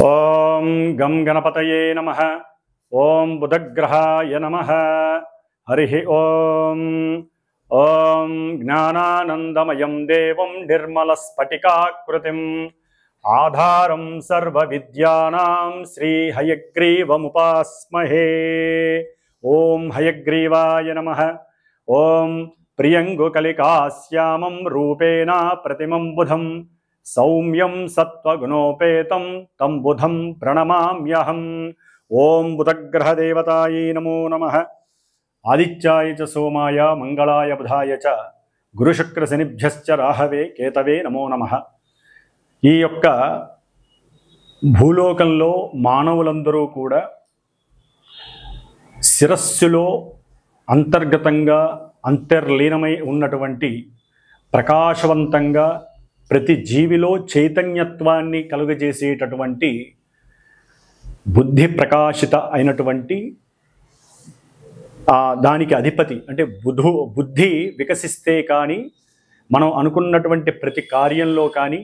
ఓం గం గణపతయే నమః. ఓం బుధగ్రహాయ నమః. హరి ఓం. ఓం జ్ఞానానందమయం దేవం నిర్మలస్ఫటికాకృతిం ఆధారం సర్వవిద్యానాం శ్రీ హయగ్రీవముపాస్మహే. ఓం హయగ్రీవాయ నమః. ఓం ప్రియంగుకలికాశ్యామం రూపేణ ప్రతిమం బుధం సౌమ్యం సత్వగుణోపేతం తం బుధం ప్రణమామ్యహం. ఓం బుధగ్రహదేవతాయై నమో నమః. ఆదిత్యాయ చ సోమాయ మంగళాయ బుధాయ చ గురుశుక్రశనిభ్యశ్చ రాహవే కేతవే నమో నమః. ఈ యొక్క భూలోకంలో మానవులందరూ కూడా శిరస్సులో అంతర్గతంగా అంతర్లీనమై ఉన్నటువంటి ప్రకాశవంతంగా ప్రతి జీవిలో చైతన్యత్వాన్ని కలుగజేసేటటువంటి బుద్ధి ప్రకాశిత అయినటువంటి దానికి అధిపతి అంటే బుద్ధి వికసిస్తే కానీ మనం అనుకున్నటువంటి ప్రతి కార్యంలో కానీ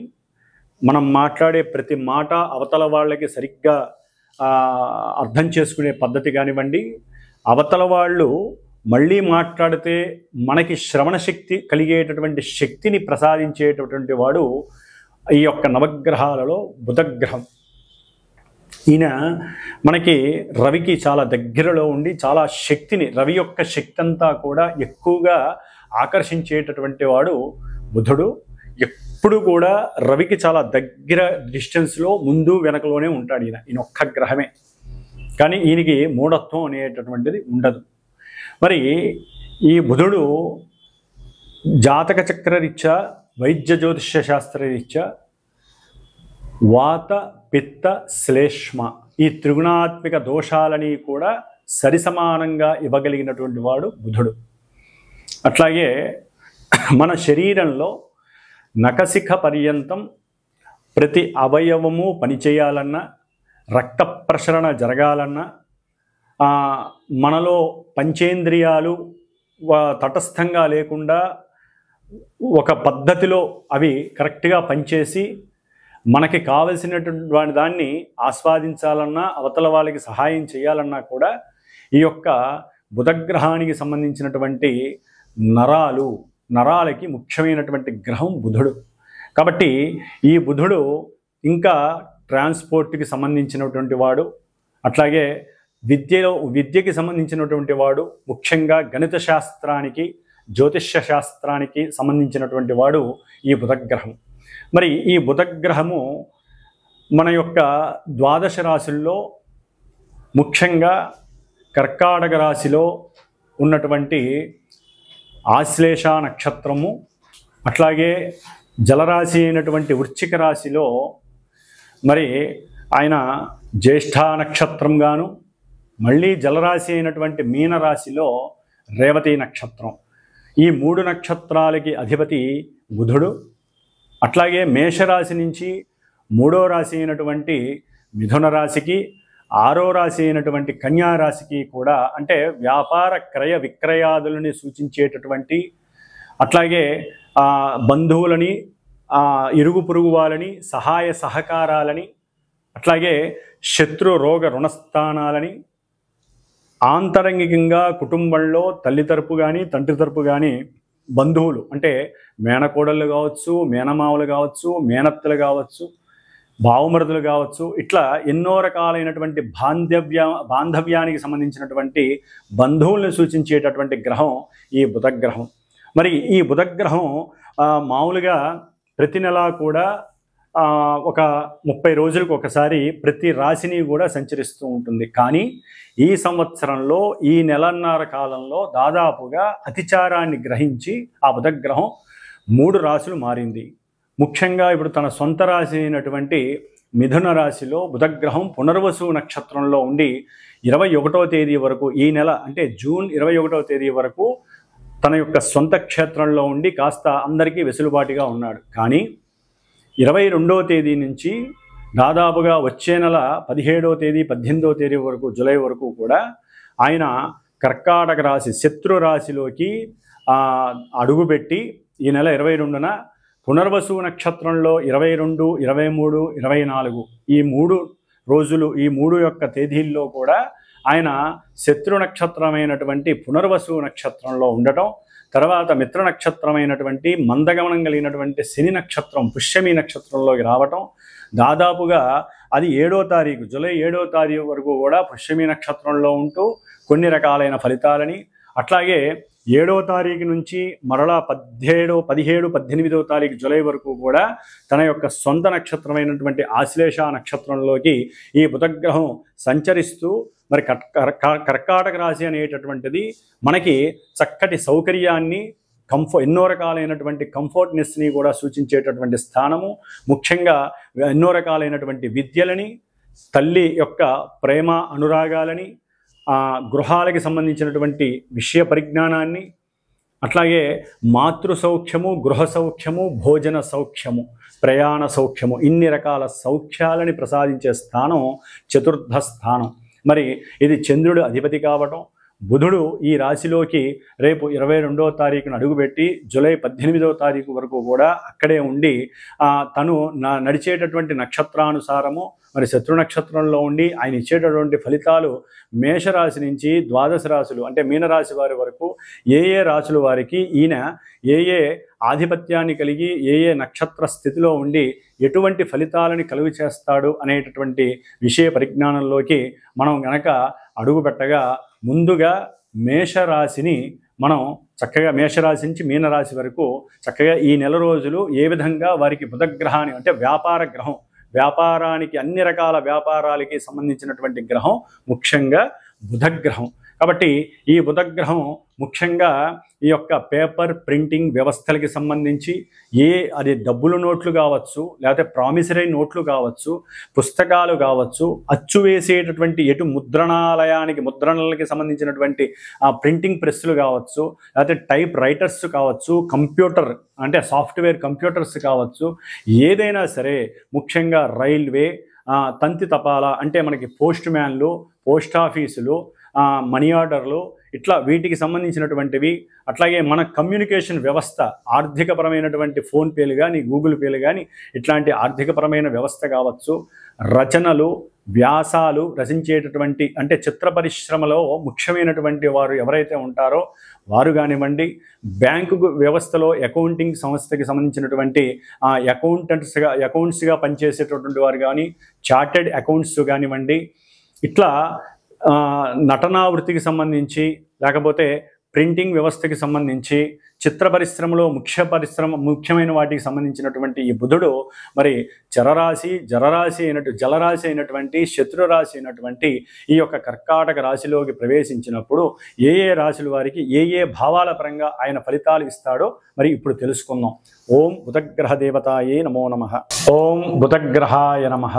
మనం మాట్లాడే ప్రతి మాట అవతల వాళ్ళకి సరిగ్గా అర్థం చేసుకునే పద్ధతి కానివ్వండి, అవతల వాళ్ళు మళ్ళీ మాట్లాడితే మనకి శ్రవణ శక్తి కలిగేటటువంటి శక్తిని ప్రసాదించేటటువంటి వాడు ఈ యొక్క నవగ్రహాలలో బుధగ్రహం. ఈయన మనకి రవికి చాలా దగ్గరలో ఉండి చాలా శక్తిని, రవి యొక్క శక్తి అంతా కూడా ఎక్కువగా ఆకర్షించేటటువంటి వాడు బుధుడు. ఎప్పుడు కూడా రవికి చాలా దగ్గర డిస్టెన్స్లో ముందు వెనకలోనే ఉంటాడు ఈయన ఒక్క గ్రహమే. కానీ ఈయనకి మూఢత్వం అనేటటువంటిది ఉండదు. మరి ఈ బుధుడు జాతక చక్రరీత్యా, వైద్య జ్యోతిష్య శాస్త్రరీత్యా వాత పిత్త శ్లేష్మ ఈ త్రిగుణాత్మిక దోషాలని కూడా సరిసమానంగా ఇవ్వగలిగినటువంటి వాడు బుధుడు. అట్లాగే మన శరీరంలో నఖశిఖ పర్యంతం ప్రతి అవయవము పనిచేయాలన్నా, రక్త ప్రసరణ జరగాలన్నా, మనలో పంచేంద్రియాలు తటస్థంగా లేకుండా ఒక పద్ధతిలో అవి కరెక్ట్గా పనిచేసి మనకి కావలసినటువంటి దాన్ని ఆస్వాదించాలన్నా, అవతల వాళ్ళకి సహాయం చేయాలన్నా కూడా ఈ యొక్క బుధగ్రహానికి సంబంధించినటువంటి నరాలకి ముఖ్యమైనటువంటి గ్రహం బుధుడు. కాబట్టి ఈ బుధుడు ఇంకా ట్రాన్స్పోర్ట్కి సంబంధించినటువంటి వాడు, అట్లాగే విద్యకి సంబంధించినటువంటి వాడు, ముఖ్యంగా గణిత శాస్త్రానికి, జ్యోతిష్య శాస్త్రానికి సంబంధించినటువంటి వాడు ఈ బుధగ్రహం. మరి ఈ బుధగ్రహము మన యొక్క ద్వాదశ రాశుల్లో ముఖ్యంగా కర్కాటక రాశిలో ఉన్నటువంటి ఆశ్లేష నక్షత్రము, అట్లాగే జలరాశి అయినటువంటి వృశ్చిక రాశిలో మరి ఆయన జ్యేష్ఠ నక్షత్రంగాను, మళ్ళీ జలరాశి అయినటువంటి మీనరాశిలో రేవతి నక్షత్రం. ఈ మూడు నక్షత్రాలకి అధిపతి బుధుడు. అట్లాగే మేషరాశి నుంచి మూడో రాశి అయినటువంటి మిథున రాశికి, ఆరో రాశి అయినటువంటి కన్యా రాశికి కూడా, అంటే వ్యాపార క్రయ విక్రయాదులని సూచించేటటువంటి, అట్లాగే బంధువులని, ఇరుగు పొరుగు వాళ్ళని, సహాయ సహకారాలని, అట్లాగే శత్రు రోగ రుణస్థానాలని, ఆంతరంగికంగా కుటుంబంలో తల్లి తరపు కానీ తండ్రి తరపు కానీ బంధువులు అంటే మేనకోడళ్ళు కావచ్చు, మేనమావులు కావచ్చు, మేనత్తలు కావచ్చు, బావమరుదులు కావచ్చు, ఇట్లా ఎన్నో రకాలైనటువంటి బాంధవ్యానికి సంబంధించినటువంటి బంధువులను సూచించేటటువంటి గ్రహం ఈ బుధగ్రహం. మరి ఈ బుధగ్రహం మామూలుగా ప్రతి నెల కూడా ఒక 30 రోజులకు ఒకసారి ప్రతి రాశిని కూడా సంచరిస్తూ ఉంటుంది. కానీ ఈ సంవత్సరంలో ఈ నెలన్నర కాలంలో దాదాపుగా అతిచారాన్ని గ్రహించి ఆ బుధగ్రహం 3 రాశులు మారింది. ముఖ్యంగా ఇప్పుడు తన సొంత రాశి అయినటువంటి మిథున రాశిలో బుధగ్రహం పునర్వసు నక్షత్రంలో ఉండి 21వ తేదీ వరకు, ఈ నెల అంటే జూన్ 21వ తేదీ వరకు తన యొక్క సొంత క్షేత్రంలో ఉండి కాస్త అందరికీ వెసులుబాటుగా ఉన్నాడు. కానీ 22వ తేదీ నుంచి దాదాపుగా వచ్చే నెల 17వ తేదీ 18వ తేదీ వరకు, జూలై వరకు కూడా ఆయన కర్కాటక రాశి శత్రు రాశిలోకి అడుగుపెట్టి ఈ నెల 22న పునర్వసు నక్షత్రంలో 22, 23, 24 ఈ 3 రోజులు ఈ 3 యొక్క తేదీల్లో కూడా ఆయన శత్రు నక్షత్రమైనటువంటి పునర్వసు నక్షత్రంలో ఉండటం, తర్వాత మిత్ర నక్షత్రమైనటువంటి మందగమనం కలిగినటువంటి శని నక్షత్రం పుష్యమి నక్షత్రంలోకి రావటం, దాదాపుగా అది 7వ తారీఖు జూలై 7వ తారీఖు వరకు కూడా పుష్యమి నక్షత్రంలో ఉంటూ కొన్ని రకాలైన ఫలితాలని, అట్లాగే 7వ తారీఖు నుంచి మరలా 17, 18వ తారీఖు జూలై వరకు కూడా తన యొక్క సొంత నక్షత్రమైనటువంటి ఆశ్లేష నక్షత్రంలోకి ఈ బుధగ్రహం సంచరిస్తూ మరి కర్కాటక రాశి అనేటటువంటిది మనకి చక్కటి సౌకర్యాన్ని ఎన్నో రకాలైనటువంటి కంఫర్ట్నెస్ని కూడా సూచించేటటువంటి స్థానము, ముఖ్యంగా ఎన్నో రకాలైనటువంటి విద్యలని, తల్లి యొక్క ప్రేమ అనురాగాలని, గృహాలకి సంబంధించినటువంటి విషయ పరిజ్ఞానాన్ని, అట్లాగే మాతృ సౌఖ్యము, గృహ సౌఖ్యము, భోజన సౌఖ్యము, ప్రయాణ సౌఖ్యము, ఇన్ని రకాల సౌఖ్యాలని ప్రసాదించే స్థానం చతుర్థ స్థానం. మరి ఇది చంద్రుడు అధిపతి కావటం, బుధుడు ఈ రాశిలోకి రేపు 22వ తారీఖున అడుగుపెట్టి జూలై 18వ తారీఖు వరకు కూడా అక్కడే ఉండి తను నడిచేటటువంటి నక్షత్రానుసారము మరి శత్రు నక్షత్రంలో ఉండి ఆయన ఇచ్చేటటువంటి ఫలితాలు మేషరాశి నుంచి ద్వాదశ రాశులు అంటే మీనరాశి వారి వరకు ఏ రాశుల వారికి ఈయన ఏ ఆధిపత్యాన్ని కలిగి ఏ నక్షత్ర స్థితిలో ఉండి ఎటువంటి ఫలితాలని కలుగు చేస్తాడు అనేటటువంటి విషయ పరిజ్ఞానంలోకి మనం గనక అడుగుపెట్టగా ముందుగా మేషరాశిని మనం చక్కగా మేషరాశి నుంచి మీనరాశి వరకు చక్కగా ఈ నెల రోజులు ఏ విధంగా వారికి బుధగ్రహాన్ని అంటే వ్యాపార గ్రహం, వ్యాపారానికి అన్ని రకాల వ్యాపారాలకి సంబంధించినటువంటి గ్రహం ముఖ్యంగా బుధగ్రహం. కాబట్టి ఈ బుధగ్రహం ముఖ్యంగా ఈ యొక్క పేపర్ ప్రింటింగ్ వ్యవస్థలకి సంబంధించి అది డబ్బులు నోట్లు కావచ్చు, లేకపోతే ప్రామిసరీ నోట్లు కావచ్చు, పుస్తకాలు కావచ్చు, అచ్చు వేసేటటువంటి ముద్రణలకి సంబంధించినటువంటి ప్రింటింగ్ ప్రెస్సులు కావచ్చు, లేకపోతే టైప్ రైటర్స్ కావచ్చు, కంప్యూటర్ అంటే సాఫ్ట్వేర్ కంప్యూటర్స్ కావచ్చు, ఏదైనా సరే ముఖ్యంగా రైల్వే, తంతి తపాలా అంటే మనకి పోస్ట్ మ్యాన్లు, పోస్ట్ ఆఫీసులు, మనీ ఆర్డర్లు, ఇట్లా వీటికి సంబంధించినటువంటివి, అట్లాగే మన కమ్యూనికేషన్ వ్యవస్థ ఆర్థికపరమైనటువంటి ఫోన్పేలు కానీ గూగుల్ పేలు కానీ ఇట్లాంటి ఆర్థికపరమైన వ్యవస్థ కావచ్చు, రచనలు, వ్యాసాలు రచించేటటువంటి అంటే చిత్ర పరిశ్రమలో ముఖ్యమైనటువంటి వారు ఎవరైతే ఉంటారో వారు కానివ్వండి, బ్యాంకు వ్యవస్థలో అకౌంటింగ్ సంస్థకి సంబంధించినటువంటి అకౌంట్స్గా పనిచేసేటటువంటి వారు కానీ, చార్టెడ్ అకౌంట్స్ కానివ్వండి, ఇట్లా నటనా వృత్తికి సంబంధించి లేకపోతే ప్రింటింగ్ వ్యవస్థకి సంబంధించి చిత్ర పరిశ్రమలో ముఖ్యమైన వాటికి సంబంధించినటువంటి ఈ బుధుడు మరి జలరాశి అయినటువంటి శత్రురాశి అయినటువంటి ఈ యొక్క కర్కాటక రాశిలోకి ప్రవేశించినప్పుడు ఏ రాశుల వారికి ఏ భావాల పరంగా ఆయన ఫలితాలు ఇస్తాడో మరి ఇప్పుడు తెలుసుకుందాం. ఓం బుధగ్రహ దేవతాయే నమో నమః. ఓం బుధగ్రహాయ నమః.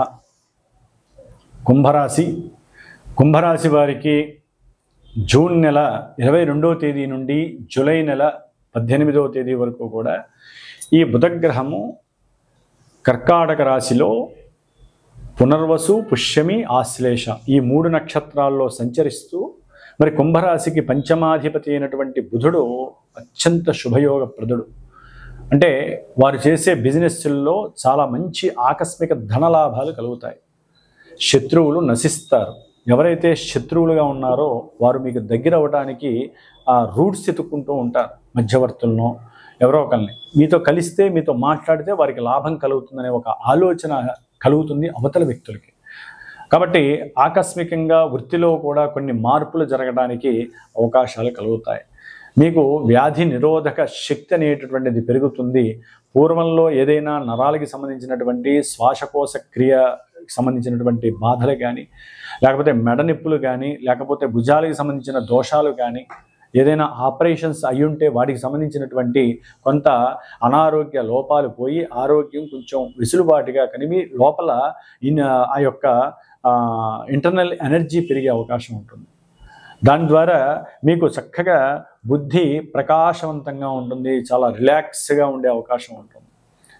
కుంభరాశి వారికి జూన్ నెల 22వ తేదీ నుండి జూలై నెల 18వ తేదీ వరకు కూడా ఈ బుధగ్రహము కర్కాటక రాశిలో పునర్వసు, పుష్యమి, ఆశ్లేష ఈ 3 నక్షత్రాల్లో సంచరిస్తూ మరి కుంభరాశికి పంచమాధిపతి అయినటువంటి బుధుడు అత్యంత శుభయోగప్రదుడు. అంటే వారు చేసే బిజినెస్ల్లో చాలా మంచి ఆకస్మిక ధనలాభాలు కలుగుతాయి. శత్రువులు నశిస్తారు. ఎవరైతే శత్రువులుగా ఉన్నారో వారు మీకు దగ్గర అవ్వడానికి రూట్స్ ఎత్తుక్కుంటూ ఉంటారు. మధ్యవర్తులను ఎవరో ఒకరిని మీతో కలిస్తే, మీతో మాట్లాడితే వారికి లాభం కలుగుతుందనే ఒక ఆలోచన కలుగుతుంది అవతల వ్యక్తులకి. కాబట్టి ఆకస్మికంగా వృత్తిలో కూడా కొన్ని మార్పులు జరగడానికి అవకాశాలు కలుగుతాయి. మీకు వ్యాధి నిరోధక శక్తి అనేటటువంటిది పెరుగుతుంది. పూర్వంలో ఏదైనా నరాలకి సంబంధించినటువంటి శ్వాసకోశ క్రియ సంబంధించినటువంటి బాధలు కానీ, లేకపోతే మెడ నొప్పులు కానీ, లేకపోతే భుజాలకు సంబంధించిన దోషాలు కానీ, ఏదైనా ఆపరేషన్స్ అయ్యుంటే వాటికి సంబంధించినటువంటి కొంత అనారోగ్య లోపాలు పోయి ఆరోగ్యం కొంచెం వెసులుబాటుగా కనిపి లోపల ఆ యొక్క ఇంటర్నల్ ఎనర్జీ పెరిగే అవకాశం ఉంటుంది. దాని ద్వారా మీకు చక్కగా బుద్ధి ప్రకాశవంతంగా ఉంటుంది, చాలా రిలాక్స్గా ఉండే అవకాశం ఉంటుంది.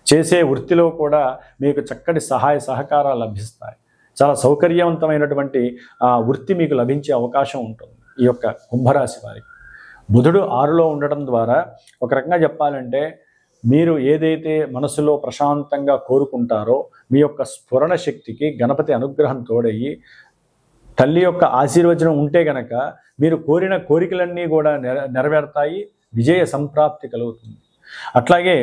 చేసే వృత్తిలో కూడా మీకు చక్కటి సహాయ సహకారాలు లభిస్తాయి. చాలా సౌకర్యవంతమైనటువంటి వృత్తి మీకు లభించే అవకాశం ఉంటుంది ఈ యొక్క కుంభరాశి వారికి. బుధుడు 6లో ఉండటం ద్వారా ఒక రకంగా చెప్పాలంటే మీరు ఏదైతే మనసులో ప్రశాంతంగా కోరుకుంటారో మీ యొక్క స్ఫురణ శక్తికి గణపతి అనుగ్రహం తోడయ్యి తల్లి యొక్క ఆశీర్వచనం ఉంటే గనక మీరు కోరిన కోరికలన్నీ కూడా నెరవేరుతాయి, విజయ సంప్రాప్తి కలుగుతుంది. అట్లాగే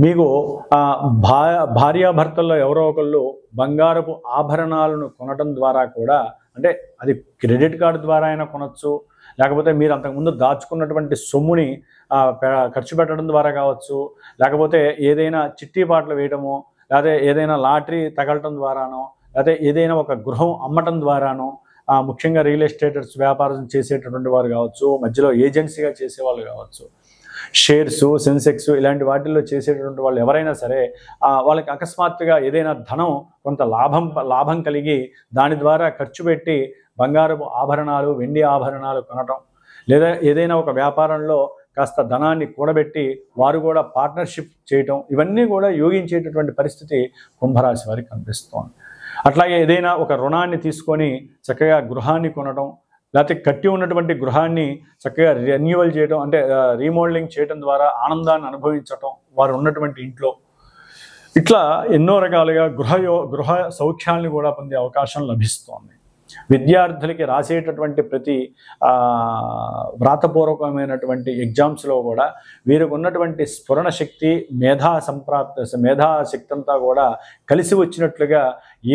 మీకు భార్యాభర్తల్లో ఎవరో ఒకళ్ళు బంగారపు ఆభరణాలను కొనడం ద్వారా కూడా, అంటే అది క్రెడిట్ కార్డు ద్వారా అయినా కొనవచ్చు, లేకపోతే మీరు అంతకుముందు దాచుకున్నటువంటి సొమ్ముని ఖర్చు పెట్టడం ద్వారా కావచ్చు, లేకపోతే ఏదైనా చిట్టి పాటలు వేయడమో, లేకపోతే ఏదైనా లాటరీ తగలటం ద్వారానో, లేకపోతే ఏదైనా ఒక గృహం అమ్మటం ద్వారానో, ముఖ్యంగా రియల్ ఎస్టేటర్స్ వ్యాపారం చేసేటటువంటి వారు కావచ్చు, మధ్యలో ఏజెన్సీగా చేసేవాళ్ళు కావచ్చు, షేర్స్, సెన్సెక్స్ ఇలాంటి వాటిల్లో చేసేటటువంటి వాళ్ళు ఎవరైనా సరే వాళ్ళకి అకస్మాత్తుగా ఏదైనా ధనం కొంత లాభం కలిగి దాని ద్వారా ఖర్చు పెట్టి బంగారపు ఆభరణాలు, వెండి ఆభరణాలు కొనటం, లేదా ఏదైనా ఒక వ్యాపారంలో కాస్త ధనాన్ని కూడబెట్టి వారు కూడా పార్ట్నర్షిప్ చేయటం, ఇవన్నీ కూడా యోగించేటటువంటి పరిస్థితి కుంభరాశి వారికి కనిపిస్తోంది. అట్లాగే ఏదైనా ఒక రుణాన్ని తీసుకొని చక్కగా గృహాన్ని కొనడం, లేకపోతే కట్టి ఉన్నటువంటి గృహాన్ని చక్కగా రెన్యువల్ చేయడం, అంటే రీమోడలింగ్ చేయడం ద్వారా ఆనందాన్ని అనుభవించటం వారు ఉన్నటువంటి ఇంట్లో, ఇట్లా ఎన్నో రకాలుగా గృహ సౌఖ్యాలను కూడా పొందే అవకాశం లభిస్తోంది. విద్యార్థులకి రాసేటటువంటి ప్రతి వ్రాతపూర్వకమైనటువంటి ఎగ్జామ్స్లో కూడా వీరికి ఉన్నటువంటి స్ఫురణ శక్తి, మేధాశక్తి అంతా కూడా కలిసి వచ్చినట్లుగా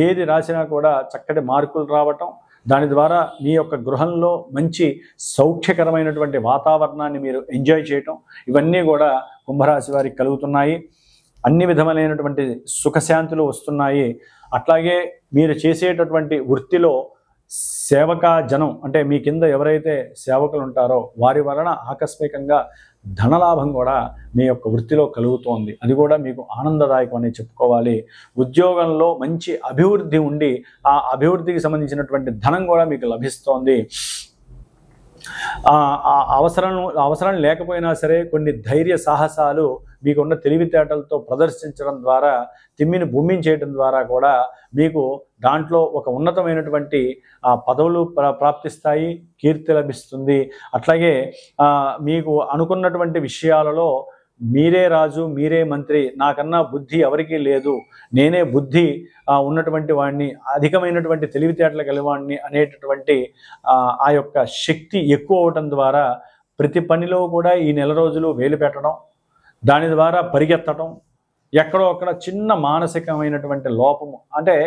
ఏది రాసినా కూడా చక్కటి మార్కులు రావటం, దాని ద్వారా మీ యొక్క గృహంలో మంచి సౌఖ్యకరమైనటువంటి వాతావరణాన్ని మీరు ఎంజాయ్ చేయటం, ఇవన్నీ కూడా కుంభరాశి వారికి కలుగుతున్నాయి. అన్ని విధములైనటువంటి సుఖశాంతులు వస్తున్నాయి. అట్లాగే మీరు చేసేటటువంటి వృత్తిలో సేవకా జనం, అంటే మీ కింద ఎవరైతే సేవకులు ఉంటారో వారి వలన ఆకస్మికంగా ధనలాభం కూడా మీ యొక్క వృత్తిలో కలుగుతోంది. అది కూడా మీకు ఆనందదాయకం అని చెప్పుకోవాలి. ఉద్యోగంలో మంచి అభివృద్ధి ఉండి ఆ అభివృద్ధికి సంబంధించినటువంటి ధనం కూడా మీకు లభిస్తోంది. అవసరం లేకపోయినా సరే కొన్ని ధైర్య సాహసాలు మీకున్న తెలివితేటలతో ప్రదర్శించడం ద్వారా, తిమ్మిని భూమించేయడం ద్వారా కూడా మీకు దాంట్లో ఒక ఉన్నతమైనటువంటి పదవులు ప్రాప్తిస్తాయి, కీర్తి లభిస్తుంది. అట్లాగే మీకు అనుకున్నటువంటి విషయాలలో మీరే రాజు, మీరే మంత్రి, నాకన్నా బుద్ధి ఎవరికీ లేదు, నేనే బుద్ధి ఉన్నటువంటి వాడిని, అధికమైనటువంటి తెలివితేటలు కలివాడిని అనేటటువంటి ఆ యొక్క శక్తి ఎక్కువ అవటం ద్వారా ప్రతి పనిలో కూడా ఈ నెల రోజులు వేలు పెట్టడం, దాని ద్వారా పరిగెత్తడం, ఎక్కడో అక్కడ చిన్న మానసికమైనటువంటి లోపము, అంటే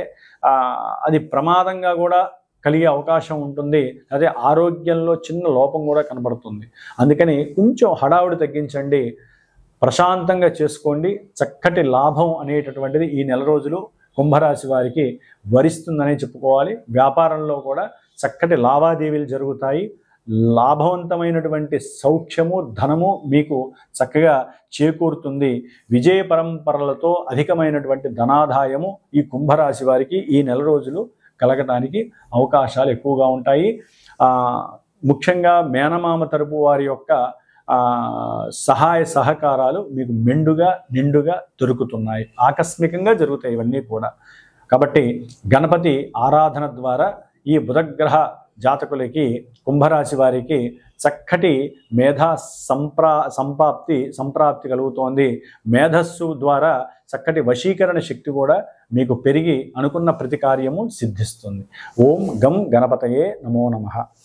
అది ప్రమాదంగా కూడా కలిగే అవకాశం ఉంటుంది. అదే ఆరోగ్యంలో చిన్న లోపం కూడా కనబడుతుంది. అందుకని కొంచెం హడావుడి తగ్గించండి, ప్రశాంతంగా చేసుకోండి. చక్కటి లాభం అనేటటువంటిది ఈ నెల రోజులు కుంభరాశి వారికి వరిస్తుందనే చెప్పుకోవాలి. వ్యాపారంలో కూడా చక్కటి లావాదేవీలు జరుగుతాయి. లాభవంతమైనటువంటి సౌఖ్యము, ధనము మీకు చక్కగా చేకూరుతుంది. విజయ పరంపరలతో అధికమైనటువంటి ధనాదాయము ఈ కుంభరాశి వారికి ఈ నెల రోజులు కలగటానికి అవకాశాలు ఎక్కువగా ఉంటాయి. ముఖ్యంగా మేనమామ తరపు వారి యొక్క సహాయ సహకారాలు మీకు నిండుగా దొరుకుతున్నాయి. ఆకస్మికంగా జరుగుతాయి ఇవన్నీ కూడా. కాబట్టి గణపతి ఆరాధన ద్వారా ఈ బుధగ్రహ జాతకులకి, కుంభరాశి వారికి చక్కటి మేధా సంప్రాప్తి కలుగుతోంది. మేధస్సు ద్వారా చక్కటి వశీకరణ శక్తి కూడా మీకు పెరిగి అనుకున్న ప్రతి కార్యము సిద్ధిస్తుంది. ఓం గం గణపతయే నమో నమః.